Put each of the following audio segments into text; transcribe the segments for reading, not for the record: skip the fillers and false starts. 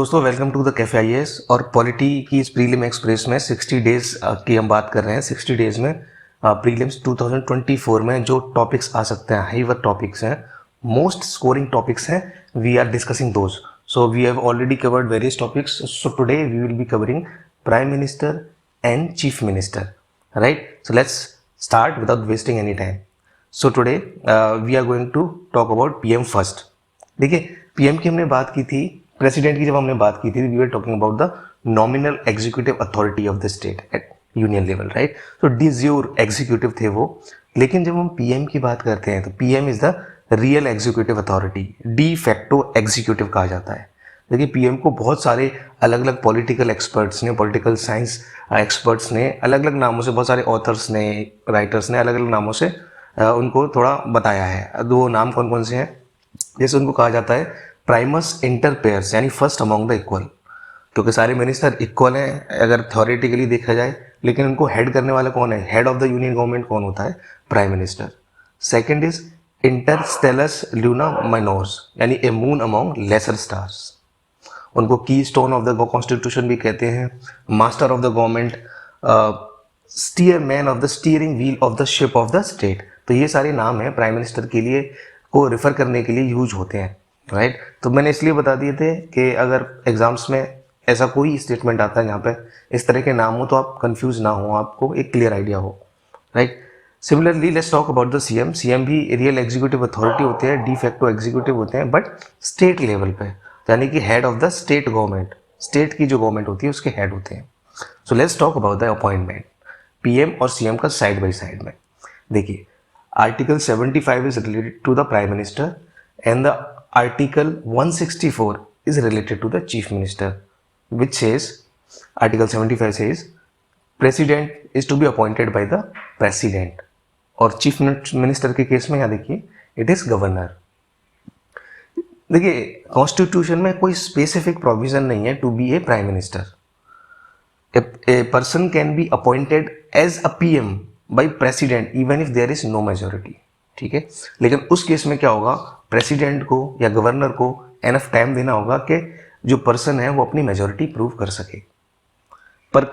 दोस्तों welcome to the cafe IAS और polity की इस प्रीलिम एक्सप्रेस में 60 डेज की हम बात कर रहे हैं। 60 डेज में प्रीलिम्स 2024 में जो टॉपिक्स आ सकते हैं, हाई वर्क टॉपिक्स हैं, मोस्ट स्कोरिंग टॉपिक्स हैं, we are discussing those. So we have already covered various topics, so today we will be covering prime minister and chief minister, right? So let's start without wasting any time. So today we are going to talk about PM first. देखिए, PM की हमने बात की थी, president की जब हमने बात की थी, we were talking about the nominal executive authority of the state at union level, right? तो डिज्यूर एग्जीक्यूटिव थे वो। लेकिन जब हम पीएम की बात करते हैं तो PM is the real executive authority, de facto executive कहा जाता है। देखिए, पीएम को बहुत सारे अलग अलग पॉलिटिकल एक्सपर्ट्स ने, पॉलिटिकल साइंस एक्सपर्ट्स ने अलग अलग नामों से, बहुत सारे ऑथर्स ने, राइटर्स ने अलग अलग नामों से उनको थोड़ा बताया है। वो नाम कौन कौन से हैं? जैसे उनको कहा जाता है प्राइमस इंटर पेयर्स, यानी फर्स्ट अमॉन्ग द इक्वल, क्योंकि सारे मिनिस्टर इक्वल हैं अगर थ्योरेटिकली देखा जाए, लेकिन उनको हेड करने वाला कौन है? Head of the union government कौन होता है? Prime minister. सेकेंड इज इंटरस्टेलस ल्यूना माइनोर्स, यानी a moon among lesser stars. उनको keystone of the constitution भी कहते हैं, master of the government, steersman of the steering wheel of the ship of the state. तो ये सारे नाम हैं प्राइम मिनिस्टर के लिए, को रेफर करने के लिए यूज होते हैं, राइट? तो मैंने इसलिए बता दिए थे कि अगर एग्जाम्स में ऐसा कोई स्टेटमेंट आता है जहाँ पे इस तरह के नाम हो तो आप कंफ्यूज ना हो, आपको एक क्लियर आइडिया हो, right? Similarly let's talk about the CM. CM भी रियल एग्जीक्यूटिव अथॉरिटी होते हैं, डी फैक्टो एग्जीक्यूटिव होते हैं, बट स्टेट लेवल पे, यानी कि head of the state government, state की जो गवर्नमेंट होती है उसके हेड होते हैं। So let's talk about the appointment PM और सीएम का साइड बाई साइड में। देखिए, article 75 is related to the prime minister and the article 164 is related to the chief minister, which says, article 75 says president is to be appointed by the president, और chief minister के case में यहाँ देखिए it is governor। देखिए, constitution में कोई specific provision नहीं है to be a prime minister. A person can be appointed as a PM by president even if there is no majority, ठीक है? लेकिन उस केस में क्या होगा? प्रेसिडेंट को या गवर्नर को एनफ टाइम देना होगा कि जो पर्सन है वो अपनी मेजोरिटी प्रूव कर सके। पर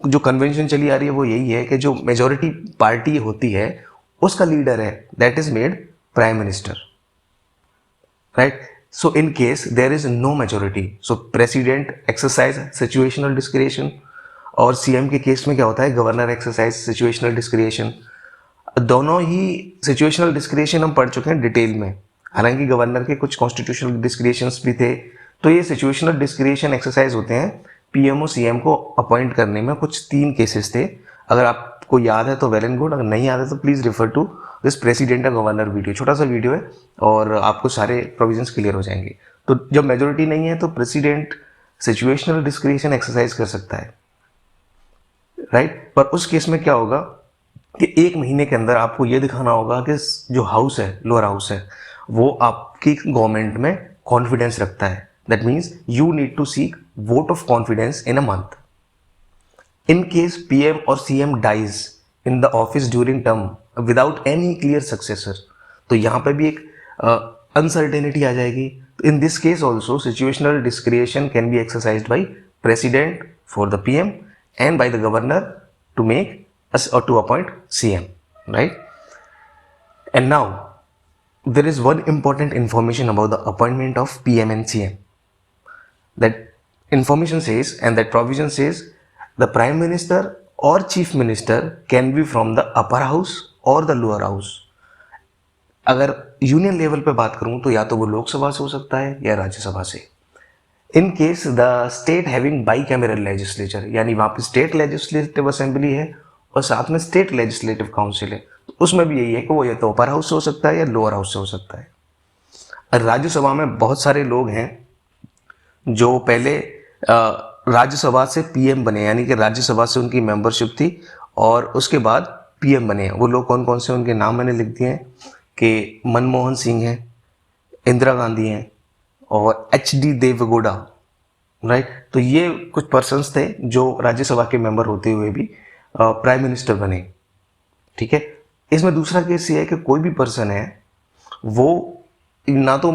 जो कन्वेंशन चली आ रही है वो यही है कि जो मेजोरिटी पार्टी होती है उसका लीडर है, that is made prime minister, right? So in case there is no majority, so president exercise situational discretion, और सीएम के केस में क्या होता है? Governor exercise situational discretion. दोनों ही सिचुएशनल डिस्क्रिएशन हम पढ़ चुके हैं डिटेल में, हालांकि गवर्नर के कुछ कॉन्स्टिट्यूशनल डिस्क्रिएशंस भी थे। तो ये सिचुएशनल डिस्क्रिएशन एक्सरसाइज होते हैं पीएम और सीएम को अपॉइंट करने में। कुछ 3 केसेस थे, अगर आपको याद है तो वेल एंड गुड, अगर नहीं याद है तो please refer to this president और गवर्नर वीडियो, छोटा सा वीडियो है और आपको सारे प्रोविजंस क्लियर हो जाएंगे। तो जब मेजोरिटी नहीं है तो प्रेसिडेंट सिचुएशनल डिस्क्रिएशन एक्सरसाइज कर सकता है, राइट? पर उस केस में क्या होगा कि 1 महीने के अंदर आपको ये दिखाना होगा कि जो हाउस है, लोअर हाउस है, वो आपकी गवर्नमेंट में कॉन्फिडेंस रखता है। That means you need to seek vote of confidence in a month. In case PM और CM dies in the office during term without any clear successor, तो यहाँ पे भी एक अनसर्टेनिटी आ जाएगी। In this case also situational discretion can be exercised by president for the PM and by the governor to make us or to appoint CM, right? And now there is one important information about the appointment of PM and CM. That information says, and that provision says, the prime minister or chief minister can be from the upper house or the lower house. अगर union level पे बात करूं तो या तो वो लोकसभा से हो सकता है या राज्यसभा से। इन case the state having by cameral legislature, यानी वहाँ पे स्टेट लेजिस्लेटिव असेंबली है और साथ में स्टेट लेजिस्लेटिव काउंसिल है, तो उसमें भी यही है कि वो या तो अपर हाउस से हो सकता है या लोअर हाउस से हो सकता है। राज्यसभा में बहुत सारे लोग हैं जो पहले राज्यसभा से पीएम बने, यानी कि राज्यसभा से उनकी मेंबरशिप थी और उसके बाद पीएम बने हैं। वो लोग कौन कौन से, उनके नाम मैंने लिख दिए हैं कि मनमोहन सिंह हैं, इंदिरा गांधी हैं और HD देवेगौड़ा, राइट? तो ये कुछ पर्सन्स थे जो राज्यसभा के मेंबर होते हुए भी प्राइम मिनिस्टर बने, ठीक है? इसमें दूसरा केस ये है कि कोई भी पर्सन है वो ना तो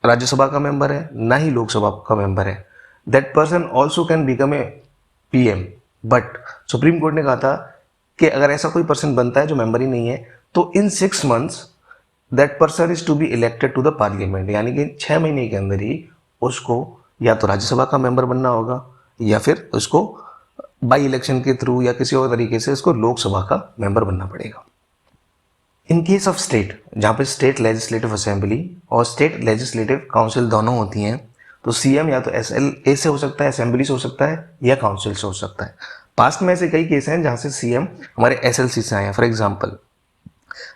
राज्यसभा का मेंबर है ना ही लोकसभा का मेंबर है, that person also can become A PM, but supreme court ने कहा था कि अगर ऐसा कोई पर्सन बनता है जो मेंबर ही नहीं है, तो in 6 months that person is to be elected to the parliament, यानी कि 6 महीने के अंदर ही उसको या तो राज्यसभा का मेंबर बनना होगा या फिर उसको बाई इलेक्शन के थ्रू या किसी और तरीके से उसको लोकसभा का मेंबर बनना पड़ेगा। इन केस ऑफ स्टेट, जहाँ पे स्टेट लेजिस्लेटिव असेंबली और स्टेट लेजिस्लेटिव काउंसिल दोनों होती हैं, तो सीएम या तो SLA से हो सकता है, असेंबली से हो सकता है, या काउंसिल से हो सकता है। पास्ट में ऐसे कई केस हैं जहाँ से सीएम हमारे SLC से आए हैं। फॉर एग्जाम्पल,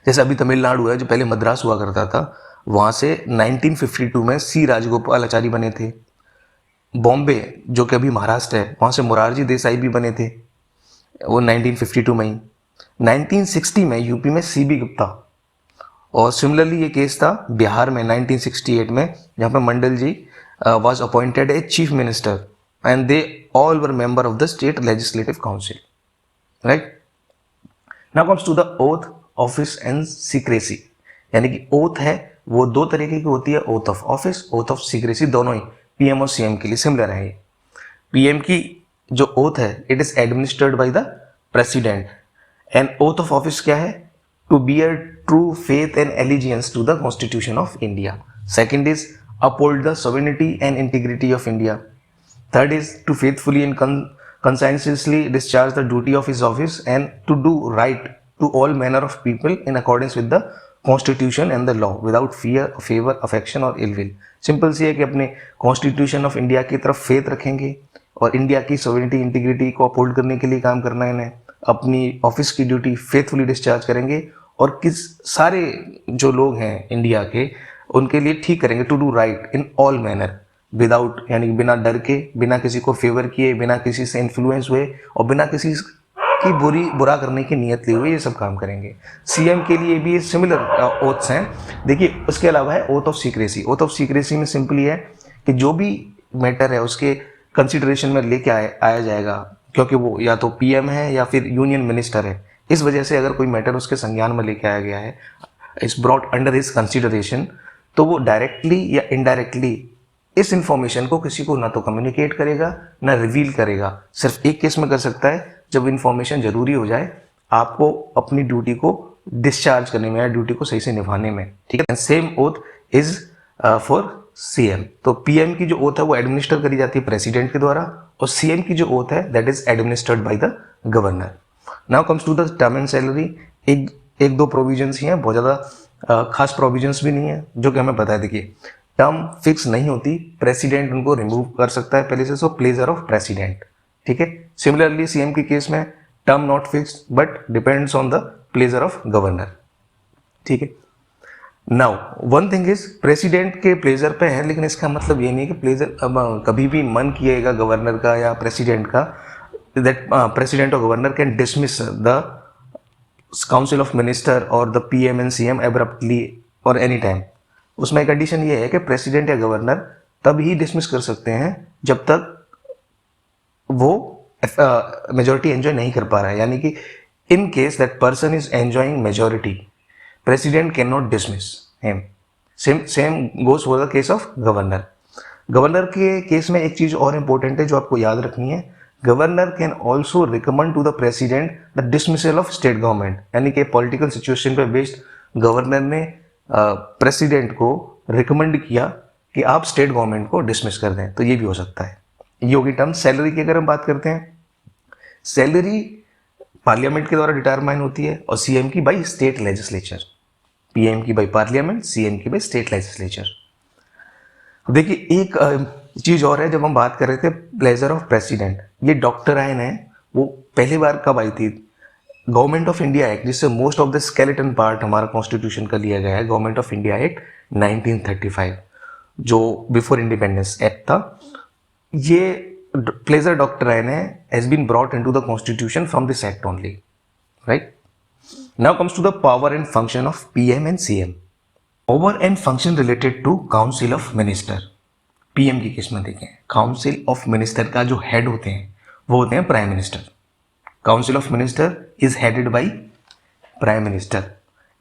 जैसे अभी तमिलनाडु है जो पहले मद्रास हुआ करता था, वहाँ से 1952 में C राजगोपालाचारी बने थे। बॉम्बे जो कि अभी महाराष्ट्र है, वहाँ से मोरारजी देसाई भी बने थे, वो 1952 में ही। 1960 में यूपी में CB गुप्ता, और सिमिलरली ये केस था बिहार में 1968 में, जहाँ पर मंडल जी was appointed a chief minister and they all were member of the state legislative council, right? Now comes to the oath, office and secrecy, यानी कि oath है वो दो तरीके की होती है, oath of office, oath of secrecy, दोनों ही PM और CM के लिए सिमिलर है। ये PM की जो oath है, it is administered by the president, and oath of office क्या है? To bear true faith and allegiance to the constitution of India. Second is uphold the sovereignty and integrity of India. Third is to faithfully and conscientiously discharge the duty of his office and to do right to all manner of people in accordance with the constitution and the law without fear, favor, affection or ill will. Simple सी है कि अपने constitution of India की तरफ faith रखेंगे और India की sovereignty integrity को अपहोल्ड करने के लिए काम करना है इन्हें, अपनी ऑफिस की ड्यूटी फेथफुली डिस्चार्ज करेंगे और किस सारे जो लोग हैं इंडिया के उनके लिए ठीक करेंगे, to do right in all manner without, यानी बिना डर के, बिना किसी को फेवर किए, बिना किसी से इन्फ्लुएंस हुए और बिना किसी की बुरा करने की नियत लिए हुए ये सब काम करेंगे। सीएम के लिए भी सिमिलर ओथ्स हैं। देखिए उसके अलावा है oath of secrecy. Oath of secrecy में सिंपली है कि जो भी मैटर है उसके कंसिडरेशन में लेके आया जाएगा, क्योंकि वो या तो पीएम है या फिर यूनियन मिनिस्टर है, इस वजह से अगर कोई मैटर उसके संज्ञान में लेके आया गया है, is brought under his consideration, तो वो डायरेक्टली या इनडायरेक्टली इस इंफॉर्मेशन को किसी को ना तो कम्युनिकेट करेगा ना रिवील करेगा। सिर्फ एक केस में कर सकता है, जब इंफॉर्मेशन जरूरी हो जाए आपको अपनी ड्यूटी को डिस्चार्ज करने में या ड्यूटी को सही से निभाने में, ठीक है। Same oath is for CM. तो पीएम की जो ओथ है वो एडमिनिस्टर करी जाती है प्रेसिडेंट के द्वारा, और सीएम की जो ओथ है that is administered by the governor. Now comes to the term and salary. एक दो प्रोविजंस ही हैं, बहुत ज़्यादा खास प्रोविजंस भी नहीं है, जो कि हमें पता है। देखिए टर्म फिक्स नहीं होती, प्रेसिडेंट उनको रिमूव कर सकता है पहले से, सो प्लेजर ऑफ प्रेसिडेंट, ठीक है। सिमिलरली सीएम के केस में term not fixed but depends on the pleasure of governor, ठीक है। Now one thing is president के प्लेजर पे है, लेकिन इसका मतलब ये नहीं कि प्लेजर कभी भी मन किएगा गवर्नर का या प्रेसिडेंट का, दैट प्रेसिडेंट और governor can dismiss the council of minister और the PM and CM abruptly और एनी टाइम। उसमें कंडीशन ये है कि प्रेसिडेंट या गवर्नर तब ही डिसमिस कर सकते हैं जब तक वो मेजोरिटी एंजॉय नहीं कर पा रहा है, यानी कि in case that person is enjoying majority, president can not dismiss him. Same goes for the case of governor. Governor के केस में एक चीज और इंपॉर्टेंट है जो आपको याद रखनी है, governor can also recommend to the president the dismissal of state government, यानी कि पॉलिटिकल सिचुएशन पे बेस्ड गवर्नर ने प्रेसिडेंट को रिकमेंड किया कि आप स्टेट गवर्नमेंट को डिसमिस कर दें, तो ये भी हो सकता है। ये होगी टर्म। सैलरी की अगर हम बात करते हैं, सैलरी पार्लियामेंट के द्वारा डिटरमाइन होती है और सीएम की बाई स्टेट लेजिस्लेचर, पीएम की बाई पार्लियामेंट, सीएम की बाई स्टेट लेजिस्लेचर। देखिए एक चीज और है, जब हम बात कर रहे थे प्लेजर ऑफ प्रेसिडेंट, ये डॉक्टर आयन है, वो पहली बार कब आई थी? गवर्नमेंट ऑफ इंडिया एक्ट, जिससे most of the skeleton part हमारा कॉन्स्टिट्यूशन का लिया गया है, गवर्नमेंट ऑफ इंडिया एक्ट 1935, जो बिफोर इंडिपेंडेंस एक्ट था। ये प्लेजर डॉक्ट्राइन है, has been brought into the constitution from this act only, right. Now comes to the power and function of PM and CM. Power and function related to council of minister. PM की case में देखें, council of minister का जो head होते हैं वो होते हैं prime minister. Council of minister is headed by prime minister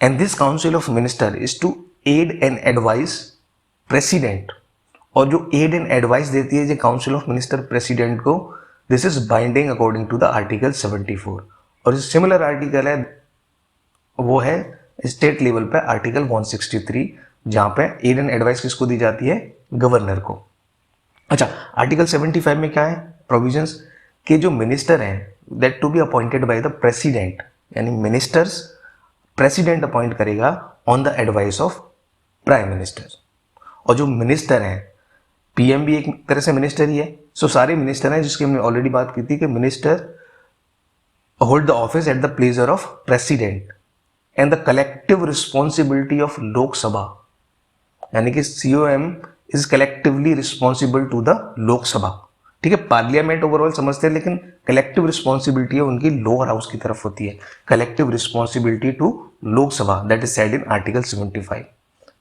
and this council of minister is to aid and advise president और जो एड एंड एडवाइस देती है जो काउंसिल ऑफ मिनिस्टर प्रेसिडेंट को, this is binding according to the article 74। और जो similar article है वो है स्टेट लेवल पे आर्टिकल 163, जहां पे एड एंड एडवाइस किसको दी जाती है, गवर्नर को। अच्छा, आर्टिकल 75 में क्या है प्रोविजंस कि जो मिनिस्टर हैं that to be appointed by the president, यानी मिनिस्टर्स प्रेसिडेंट अपॉइंट करेगा on the advice of prime minister. और जो मिनिस्टर हैं, पीएम भी एक तरह से मिनिस्टर ही है, सो सारे मिनिस्टर हैं जिसकी हमने ऑलरेडी बात की थी कि minister hold the office at the pleasure of president and the collective responsibility of Lok Sabha, यानी कि COM is collectively responsible to the Lok Sabha. ठीक है, पार्लियामेंट ओवरऑल समझते हैं, लेकिन कलेक्टिव रिस्पॉन्सिबिलिटी है उनकी लोअर हाउस की तरफ होती है, collective responsibility to Lok Sabha, that is said in article 75।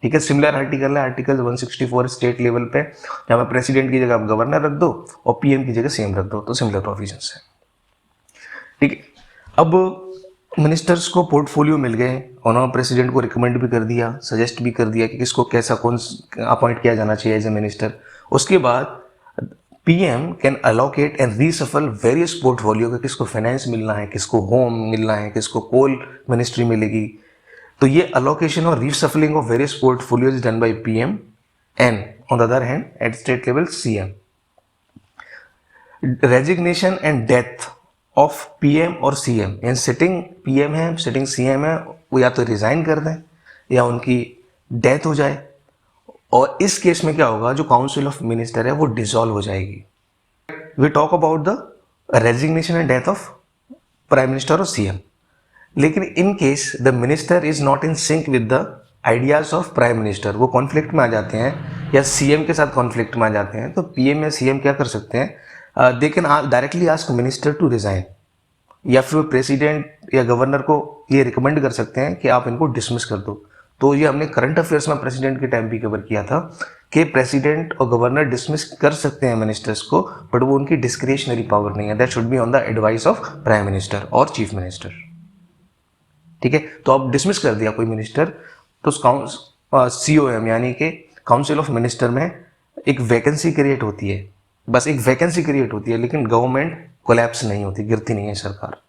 ठीक है, सिमिलर आर्टिकल है आर्टिकल 164 स्टेट लेवल पे, जहां पे प्रेसिडेंट की जगह आप गवर्नर रख दो और पीएम की जगह सीएम रख दो, तो सिमिलर प्रोविजंस है। ठीक है, अब मिनिस्टर्स को पोर्टफोलियो मिल गए, उन्होंने प्रेसिडेंट को रिकमेंड भी कर दिया, सजेस्ट भी कर दिया कि किसको कैसा कौन अपॉइंट किया जाना चाहिए एज ए मिनिस्टर। उसके बाद PM can allocate and reshuffle various portfolio के, किसको फाइनेंस मिलना है, किसको होम मिलना है, किसको कोल मिनिस्ट्री मिलेगी। तो ये अलोकेशन और reshuffling of various portfolio is done by PM and on the other hand at state level CM. Resignation and death of PM और सीएम, यानी सिटिंग पीएम है सिटिंग सीएम है, वो या तो रिजाइन कर दें या उनकी डेथ हो जाए, और इस केस में क्या होगा, जो काउंसिल ऑफ मिनिस्टर है वो डिसॉल्व हो जाएगी। We talk about the resignation and death of prime minister और सीएम। लेकिन in case the minister is not in sync with the ideas of prime minister, वो कॉन्फ्लिक्ट में आ जाते हैं या सीएम के साथ कॉन्फ्लिक्ट में आ जाते हैं, तो पीएम या सीएम क्या कर सकते हैं, they can directly ask minister to resign, या फिर प्रेसिडेंट या गवर्नर को ये रिकमेंड कर सकते हैं कि आप इनको डिसमिस कर दो। तो ये हमने करंट अफेयर्स में प्रेसिडेंट के टाइम भी कवर किया था कि प्रेसिडेंट और गवर्नर डिसमिस कर सकते हैं मिनिस्टर्स को, बट वो उनकी डिस्क्रिशनरी पावर नहीं है, that should be on the advice of prime minister और चीफ मिनिस्टर। ठीक है, तो अब डिसमिस कर दिया कोई मिनिस्टर, तो सीओएम यानी कि काउंसिल ऑफ मिनिस्टर में एक वैकेंसी क्रिएट होती है, बस एक वैकेंसी क्रिएट होती है, लेकिन गवर्नमेंट कोलैप्स नहीं होती, गिरती नहीं है सरकार।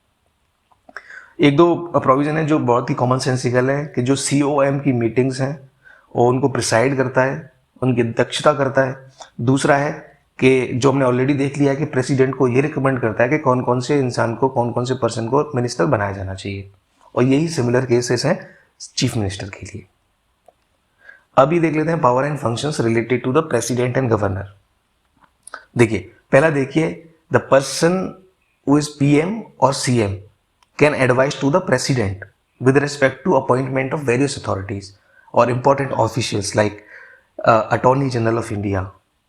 एक दो प्रोविजन है जो बहुत ही कॉमन सेंसिकल है कि जो सीओएम की मीटिंग्स हैं वो उनको प्रिसाइड करता है, उनकी अध्यक्षता करता है। दूसरा है कि जो हमने ऑलरेडी देख लिया है कि प्रेसिडेंट को ये रिकमेंड करता है कि कौन कौन से इंसान को, कौन कौन से पर्सन को मिनिस्टर बनाया जाना चाहिए, और यही सिमिलर केसेस हैं चीफ मिनिस्टर के लिए। अभी देख लेते हैं power and functions related to the president and governor. देखिए, पहला देखिए, the person who is PM और CM can advise to the president with respect to appointment of various authorities और important officials like attorney general of India,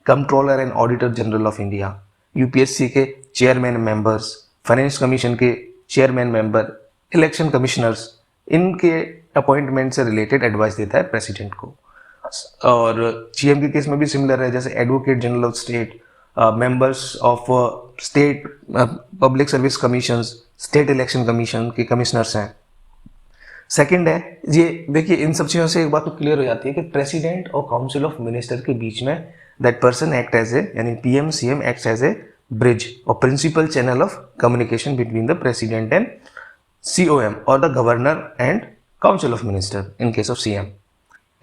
controller and auditor general of India, UPSC के chairman members, finance commission के chairman member, election commissioners, इनके appointment से related advice देता है president को। और CM के केस में भी सिमिलर है, जैसे advocate general of state, members of state public service commissions, state election commission के कमिश्नर्स हैं। सेकंड है, ये देखिए इन सब चीज़ों से एक बात तो क्लियर हो जाती है कि प्रेसिडेंट और काउंसिल ऑफ मिनिस्टर के बीच में that person act as a, यानी PM CM act as a bridge और principal channel of communication between the president and COM और the governor and council of minister in case of CM.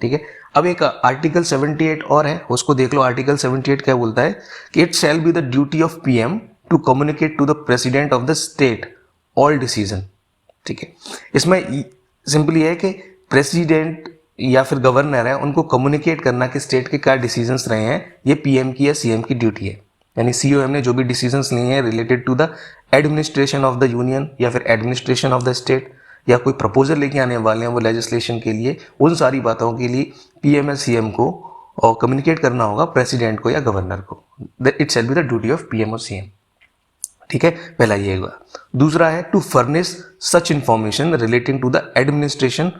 ठीक है, अब एक आर्टिकल 78 और है, उसको देख लो। आर्टिकल 78 क्या बोलता है कि it shall be the duty of PM to communicate to the president of the state all decision. ठीक है, इसमें सिंपली है कि प्रेसिडेंट या फिर गवर्नर है, उनको कम्युनिकेट करना कि स्टेट के क्या डिसीजंस रहे हैं, ये पीएम की या सीएम की ड्यूटी है। यानी सीओएम ने जो भी डिसीजंस लिए हैं related to the administration of the union या फिर एडमिनिस्ट्रेशन ऑफ द स्टेट, या कोई प्रपोजल लेके आने वाले हैं वो लेजिस्लेशन के लिए, उन सारी बातों के लिए पीएम या सीएम को और कम्युनिकेट करना होगा प्रेसिडेंट को या गवर्नर को। It shall be the duty of PM और सीएम। ठीक है, पहला ये हुआ। दूसरा है to furnish such information relating to the administration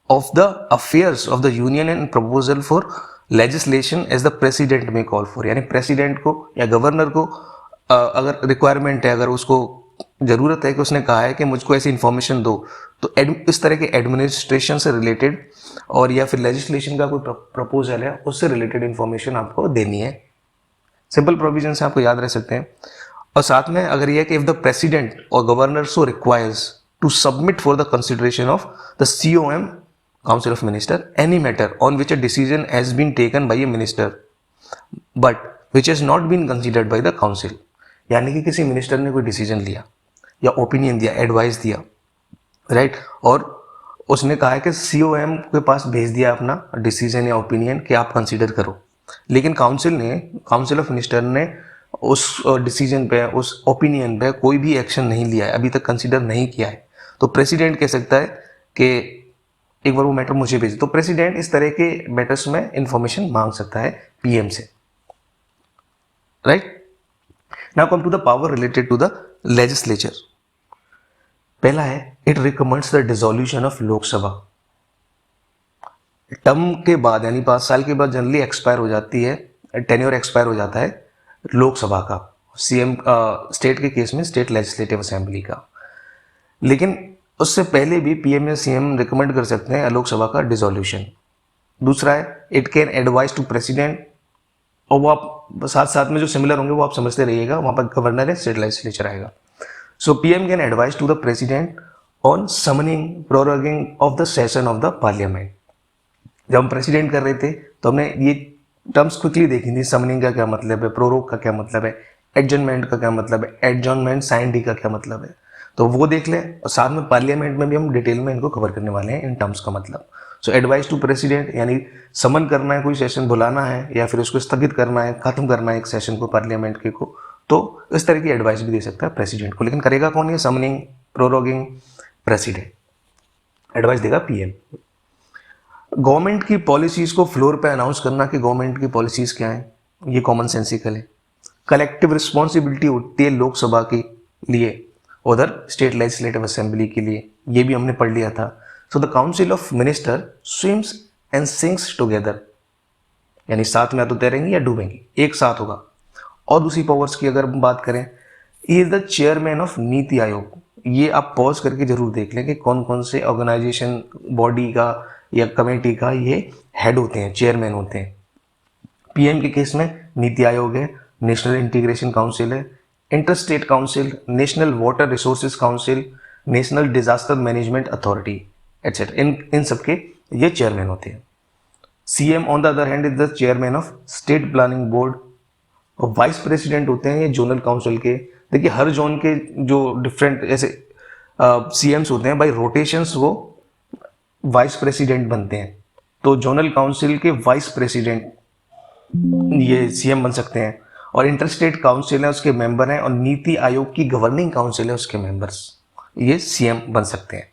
of the affairs of the union and proposal for legislation as the president may call for, यानी president को या गवर्नर को अगर रिक्वायरमेंट है, अगर उसको ज़रूरत है कि उसने कहा है कि मुझको ऐसी इन्फॉर्मेशन दो, तो इस तरह के एडमिनिस्ट्रेशन से रिलेटेड और या फिर लेजिस्लेशन का कोई प्रपोजल है उससे रिलेटेड इन्फॉर्मेशन आपको देनी है। सिंपल प्रोविजन से आपको याद रह सकते हैं। और साथ में अगर यह है कि इफ द प्रेसिडेंट और governor so requires to submit for the consideration of the COM council of minister any matter on which a decision has been taken by a minister but which has not been considered by the council, यानी कि किसी minister ने कोई decision लिया या opinion दिया, advice दिया, right, और उसने कहा है कि COM के पास भेज दिया अपना डिसीजन या ओपिनियन कि आप कंसीडर करो, लेकिन काउंसिल ऑफ मिनिस्टर ने उस डिसीजन पे, उस ओपिनियन पे कोई भी एक्शन नहीं लिया है, अभी तक कंसीडर नहीं किया है, तो प्रेसिडेंट कह सकता है कि एक बार वो मैटर मुझे भेज। तो प्रेसिडेंट इस तरह के मैटर्स में इंफॉर्मेशन मांग सकता है PM से, right. Now come to the power related to the legislature. पहला है it recommends the dissolution of Lok Sabha. Term के बाद यानी 5 साल के बाद जनरली एक्सपायर हो जाती है, टेन्योर एक्सपायर हो जाता है लोकसभा का, CM स्टेट के केस में स्टेट लेजिस्लेटिव असेंबली का, लेकिन उससे पहले भी PM या CM रिकमेंड कर सकते हैं लोकसभा का डिसोल्यूशन। दूसरा है it can advise to president, और वो आप साथ साथ में जो सिमिलर होंगे वो आप समझते रहिएगा, वहां पर गवर्नर है, स्टेट लेजिस्लेचर आएगा। So PM can advise to the president on summoning proroguing of the session of the parliament. जब हम प्रेसिडेंट कर रहे थे तो हमने ये टर्म्स क्विकली देखी थी, समनिंग का क्या मतलब है, प्रोरोग का क्या मतलब है, एडजर्नमेंट का क्या मतलब है, एडजर्नमेंट साइन डी का क्या मतलब है, तो वो देख लें, और साथ में पार्लियामेंट में भी हम डिटेल में इनको कवर करने वाले हैं इन टर्म्स का मतलब। सो एडवाइस टू प्रेसिडेंट यानी समन करना है, कोई सेशन बुलाना है या फिर उसको स्थगित करना है, खत्म करना है एक सेशन को पार्लियामेंट के को, तो इस तरह की एडवाइस भी दे सकता है प्रेसिडेंट को, लेकिन करेगा कौन? ये समनिंग, प्रोरोगिंग, प्रेसिडेंट। एडवाइस देगा PM। गवर्नमेंट की पॉलिसीज को फ्लोर पे अनाउंस करना कि गवर्नमेंट की पॉलिसीज क्या है, ये कॉमन सेंसिकल है। कलेक्टिव रिस्पॉन्सिबिलिटी होती है लोकसभा के लिए, उधर स्टेट लेजिस्लेटिव असेंबली के लिए, ये भी हमने पढ़ लिया था। So the council of minister swims and sinks together, यानी साथ में या तो तैरेंगी या डूबेंगी, एक साथ होगा। और दूसरी पावर्स की अगर हम बात करें, he is the chairman of NITI Aayog. ये आप पॉज करके जरूर देख लें कि कौन कौन से ऑर्गेनाइजेशन, बॉडी का या कमेटी का ये हेड होते हैं, चेयरमैन होते हैं। PM के केस में नीति आयोग है, नेशनल इंटीग्रेशन काउंसिल है, inter state council, national water resources council, national disaster management authority etcetera, इन सबके ये चेयरमैन होते हैं। CM on the other hand is the chairman of state planning board, और वाइस प्रेसिडेंट होते हैं ये जोनल काउंसिल के। देखिए हर जोन के जो डिफरेंट ऐसे CMs होते हैं, बाई रोटेशंस वो वाइस प्रेसिडेंट बनते हैं, तो जोनल काउंसिल के वाइस प्रेसिडेंट ये CM बन सकते हैं, और इंटरस्टेट काउंसिल है उसके मेंबर हैं, और नीति आयोग की गवर्निंग काउंसिल है उसके मेंबर्स, ये CM बन सकते हैं।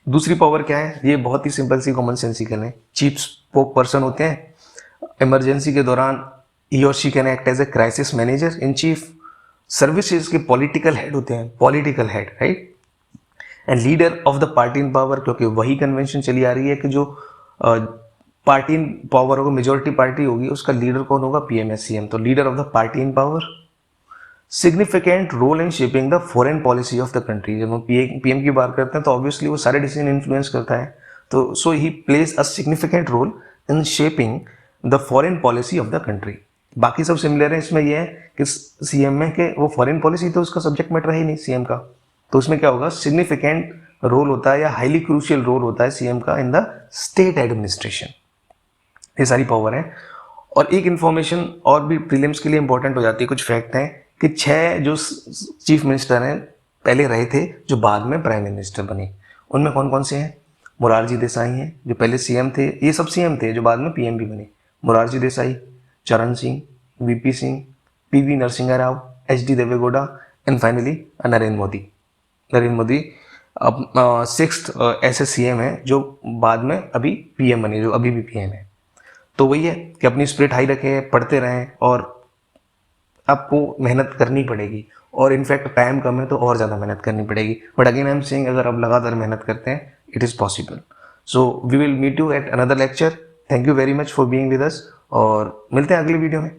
दूसरी पावर क्या है? ये बहुत ही सिंपल सी कॉमन सेंसिकल है, चीफ स्पोक पर्सन होते हैं। इमरजेंसी के दौरान ही और she can act as a crisis manager in chief. Services के पॉलिटिकल हेड होते हैं, political head, right. And leader of the party in power, क्योंकि वही कन्वेंशन चली आ रही है कि जो पार्टी इन पावर होगा, मेजोरिटी पार्टी होगी, उसका लीडर कौन होगा? PM या CM। तो leader of the party in power. Significant role in shaping the foreign policy of the country. जब हम PM की बात करते हैं तो ऑब्वियसली वो सारे डिसीजन इन्फ्लुएंस करता है, तो so he plays a significant role in shaping the foreign policy of the country. बाकी सब सिमिलर है, इसमें यह है कि CM में कि वो फॉरेन पॉलिसी तो उसका सब्जेक्ट मैटर है ही नहीं CM का, तो उसमें क्या होगा? सिग्निफिकेंट रोल होता है या हाईली क्रूशियल रोल होता है CM का इन द स्टेट एडमिनिस्ट्रेशन। ये सारी पावर है। और एक इंफॉर्मेशन और भी प्रीलिम्स के लिए इंपॉर्टेंट हो जाती है, कुछ फैक्ट हैं कि 6 जो चीफ मिनिस्टर हैं पहले रहे थे जो बाद में प्राइम मिनिस्टर बने, उनमें कौन कौन से हैं? मोरारजी देसाई हैं जो पहले CM थे, ये सब CM थे जो बाद में PM भी बने। Morarji Desai, Charan Singh, VP Singh, PV Narasimha Rao, HD Deve Gowda, and finally Narendra Modi. Narendra Modi अब 6th ऐसे CM है जो बाद में अभी PM बने, जो अभी भी PM है। तो वही है कि अपनी स्पिरिट हाई रखें, पढ़ते रहें, और आपको मेहनत करनी पड़ेगी, और इनफैक्ट टाइम कम है तो और ज़्यादा मेहनत करनी पड़ेगी। But again I am saying, अगर आप लगातार मेहनत करते हैं, it is possible. So we will meet you at another lecture. Thank you very much for being with us, और मिलते हैं अगली वीडियो में।